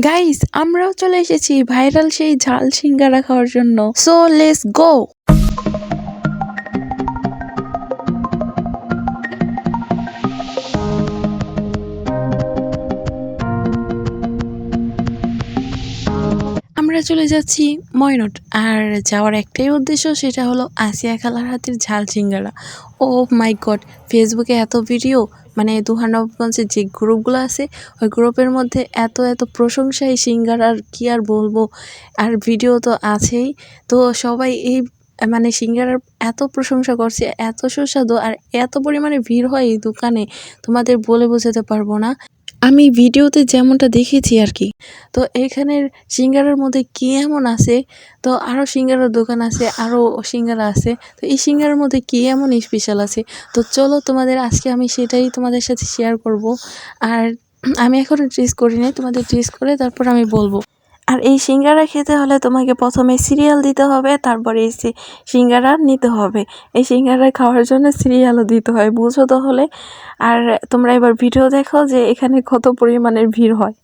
Guys, আমরাও চলে এসেছি ভাইরাল সেই ঝাল সিঙ্গারা খাওয়ার জন্য। So let's go. আমরা চলে যাচ্ছি ময়নট, আর যাওয়ার একটাই উদ্দেশ্য, সেটা হলো আসিয়া খালার হাতের ঝাল সিঙ্গারা। ও মাই গড, ফেসবুকে এত ভিডিও, মানে দুহানগঞ্জের যে গ্রুপগুলো আছে ওই গ্রুপের মধ্যে এত প্রশংসা এই সিঙ্গারার, কি আর বলবো। আর ভিডিও তো আছেই, তো সবাই এই মানে সিঙ্গারার এত প্রশংসা করছে, এত সুস্বাদু আর এত পরিমাণে ভিড় হয় এই দোকানে, তোমাদের বলে বোঝাতে পারবো না। আমি ভিডিওতে যেমনটা দেখেছি আর কি। তো এখানের সিঙ্গারার মধ্যে কি এমন আছে, তো আরও সিঙ্গারার দোকান আছে, আরও সিঙ্গারা আছে, তো এই সিঙ্গারার মধ্যে কি এমন স্পেশাল আছে, তো চলো তোমাদের আজকে আমি সেটাই তোমাদের সাথে শেয়ার করব। আর আমি এখনও টেস্ট করি নাই, তোমাদের টেস্ট করে তারপর আমি বলবো। আর এই সিঙ্গারা খেতে হলে তোমাকে প্রথমে সিরিয়াল দিতে হবে, তারপরে এই সিঙ্গারা নিতে হবে। এই সিঙ্গারা খাওয়ার জন্য সিরিয়ালও দিতে হয়, বুঝো তাহলে। আর তোমরা এবার ভিডিও দেখো যে এখানে কত পরিমাণের ভিড় হয়।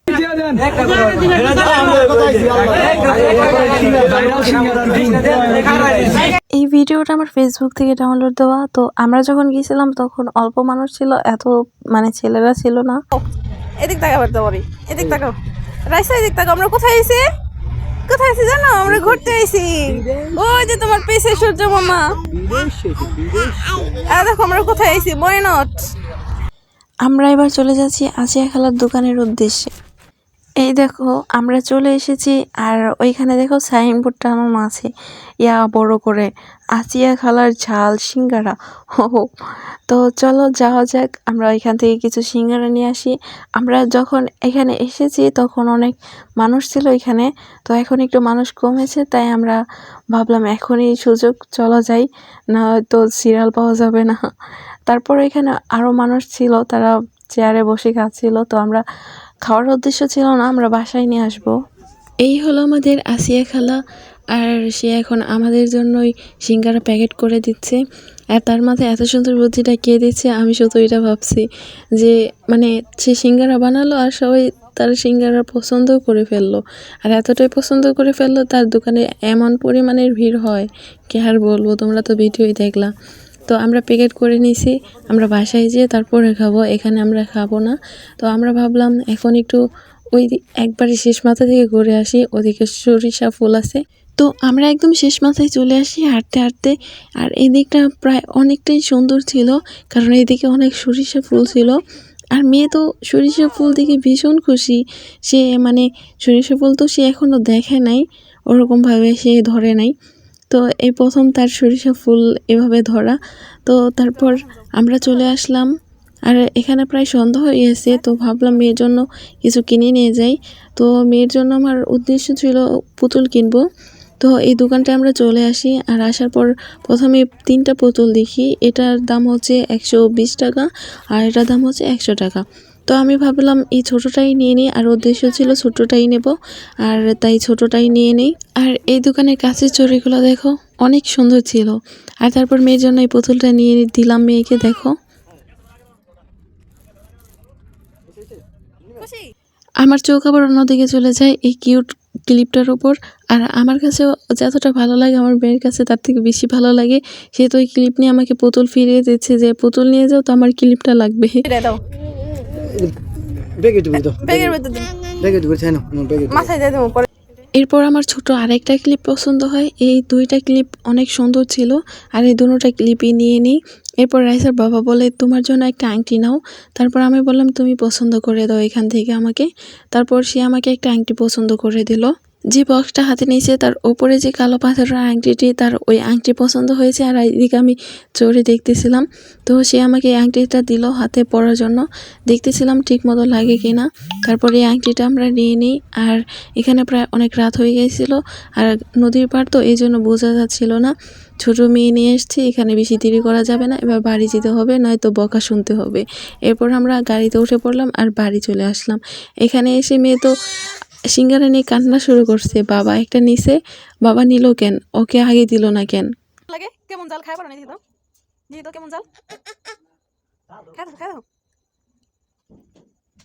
এই ভিডিওটা আমার ফেসবুক থেকে ডাউনলোড দেওয়া। তো আমরা যখন গিয়েছিলাম তখন অল্প মানুষ ছিল, এত মানে ছেলেরা ছিল না। এদিক তাকাবার তো পারি, এদিক তাকাও, রাইসা এদিক তাকাও। আমরা কোথায় আইছি জানো? আমরা ঘুরতে আইছি। ওই যে তোমার পেছে সূর্য মামা। দেখো আমরা কোথায় আইছি, ময়নট। আমরা এবার চলে যাচ্ছি আসিয়া খালার দোকানের উদ্দেশ্যে। এই দেখো আমরা চলে এসেছি, আর ওইখানে দেখো সাইনবোর্ড টানানো আছে ইয়া বড় করে, আসিয়া খালার ঝাল সিঙ্গারা। ও, তো চলো যাওয়া যাক, আমরা ওইখান থেকে কিছু সিঙ্গারা নিয়ে আসি। আমরা যখন এখানে এসেছি তখন অনেক মানুষ ছিল এখানে, তো এখন একটু মানুষ কমেছে, তাই আমরা ভাবলাম এখনই সুযোগ, চলো যাই, না তো সিরিয়াল পাওয়া যাবে না। তারপর এখানে আরও মানুষ ছিল, তারা চেয়ারে বসে খাচ্ছিল, তো আমরা খাওয়ার উদ্দেশ্য ছিল না, আমরা বাসায় নিয়ে আসবো। এই হলো আমাদের আসিয়া খালা, আর সে এখন আমাদের জন্যই সিঙ্গারা প্যাকেট করে দিচ্ছে। আর তার মাথায় এত সুন্দর বুদ্ধিটা কে দিচ্ছে, আমি শুধু এটা ভাবছি যে মানে সে সিঙ্গারা বানালো আর সবাই তার সিঙ্গারা পছন্দ করে ফেললো, আর এতটাই পছন্দ করে ফেললো তার দোকানে এমন পরিমাণের ভিড় হয়, কি আর বলবো, তোমরা তো ভিডিওই দেখলা। তো আমরা প্যাকেট করে নিয়েছি, আমরা বাসায় যেয়ে তারপরে খাবো, এখানে আমরা খাবো না। তো আমরা ভাবলাম এখন একটু ওই একবারে শেষ মাথা থেকে ঘুরে আসি, ওদিকে সরিষা ফুল আছে। তো আমরা একদম শেষ মাথায় চলে আসি হাঁটতে হাঁটতে। আর এই দিকটা প্রায় অনেকটাই সুন্দর ছিল, কারণ এইদিকে অনেক সরিষা ফুল ছিল। আর মেয়ে তো সরিষা ফুল দেখে ভীষণ খুশি, সে মানে সরিষা ফুল তো সে এখনও দেখে নাই, ওরকমভাবে সে ধরে নাই। তো এই প্রথম তার সরিষা ফুল এভাবে ধরা। তো তারপর আমরা চলে আসলাম, আর এখানে প্রায় সন্ধ্যা হয়ে গেছে, তো ভাবলাম মেয়ের জন্য কিছু কিনে নিয়ে যাই। তো মেয়ের জন্য আমার উদ্দেশ্য ছিল পুতুল কিনবো। তো এই দোকানটায় আমরা চলে আসি, আর আসার পর প্রথমে 3টা পুতুল দেখি, এটার দাম হচ্ছে 120 টাকা, আর এটার দাম হচ্ছে 100 টাকা। তো আমি ভাবলাম এই ছোটোটাই নিয়ে নিই, আর উদ্দেশ্য ছিল ছোটোটাই নেব, আর তাই ছোটোটাই নিয়ে নিই। আর এই দোকানের কাছের চড়িগুলো দেখো অনেক সুন্দর ছিল। আর তারপর মেয়ের জন্য এই পুতুলটা নিয়ে দিলাম মেয়েকে, দেখো। আমার চোখ আবার অন্যদিকে চলে যায় এই কিউট ক্লিপটার উপর। আর আমার কাছে যতটা ভালো লাগে আমার মেয়ের কাছে তার থেকে বেশি ভালো লাগে। সে তো ওই ক্লিপ নিয়ে আমাকে পুতুল ফিরিয়ে দিচ্ছে যে পুতুল নিয়ে যাও, তো আমার ক্লিপটা লাগবে। এরপর আমার ছোট আরেকটা ক্লিপ পছন্দ হয়, এই 2টা ক্লিপ অনেক সুন্দর ছিল, আর এই দুটোটা ক্লিপই নিয়ে নিই। এরপর রাইসার বাবা বলে তোমার জন্য একটা আংটি নাও। তারপর আমি বললাম তুমি পছন্দ করে দাও এখান থেকে আমাকে। তারপর সে আমাকে একটা আংটি পছন্দ করে দিল। যে বক্সটা হাতে নিয়েছে তার ওপরে যে কালো পাথরের আংটিটি, তার ওই আংটি পছন্দ হয়েছে, আর এদিকে আমি চড়ে দেখতেছিলাম। তো সে আমাকে এই আংটিটা দিল হাতে পরার জন্য, দেখতেছিলাম ঠিক মতো লাগে কিনা। তারপরে এই আংটিটা আমরা নিয়ে নিই। আর এখানে প্রায় অনেক রাত হয়ে গিয়েছিল, আর নদীর পাড় তো এই জন্য বোঝা যাচ্ছিল না। ছোট মেয়ে নিয়ে এসেছি, এখানে বেশি দেরি করা যাবে না, এবার বাড়ি যেতে হবে, নয়তো বকা শুনতে হবে। এরপর আমরা গাড়িতে উঠে পড়লাম আর বাড়ি চলে আসলাম। এখানে এসে মেয়ে তো সিঙ্গারা নিয়ে কান্না শুরু করছে, বাবা একটা নিছে, বাবা নিল কেন, ওকে আগে দিল না কেন। লাগে কেমন জাল খাই পারো না, দিদি তো কেমন জাল খাই দাও।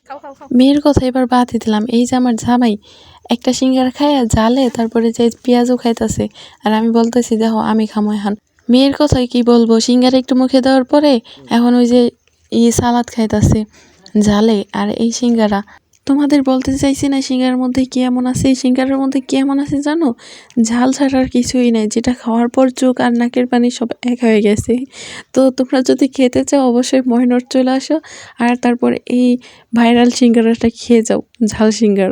খাও খাও খাও। মেয়ের কথা এবার বাদই দিলাম। এই যে আমার জামাই একটা সিঙ্গারা খায় জালে, তারপরে যে পেঁয়াজও খাইতেছে, আর আমি বলতেছি দেখো আমি খামো এখন। মেয়ের কথাই কি বলবো, সিঙ্গারা একটু মুখে দেওয়ার পরে এখন ওই যে সালাদ খাইতেছে জালে আর এই সিঙ্গারা। তোমাদের বলতে চাইছি না সিঙ্গারার মধ্যে কি এমন আছে, এই সিঙ্গারার মধ্যে কি এমন আছে জানো, ঝাল ছাড়ার কিছুই নাই, যেটা খাওয়ার পর চোখ আর নাকের পানি সব এক হয়ে গেছে। তো তোমরা যদি খেতে চাও অবশ্যই মহিনুর চলে আসো, আর তারপর এই ভাইরাল সিঙ্গারাটা খেয়ে যাও, ঝাল সিঙ্গারা।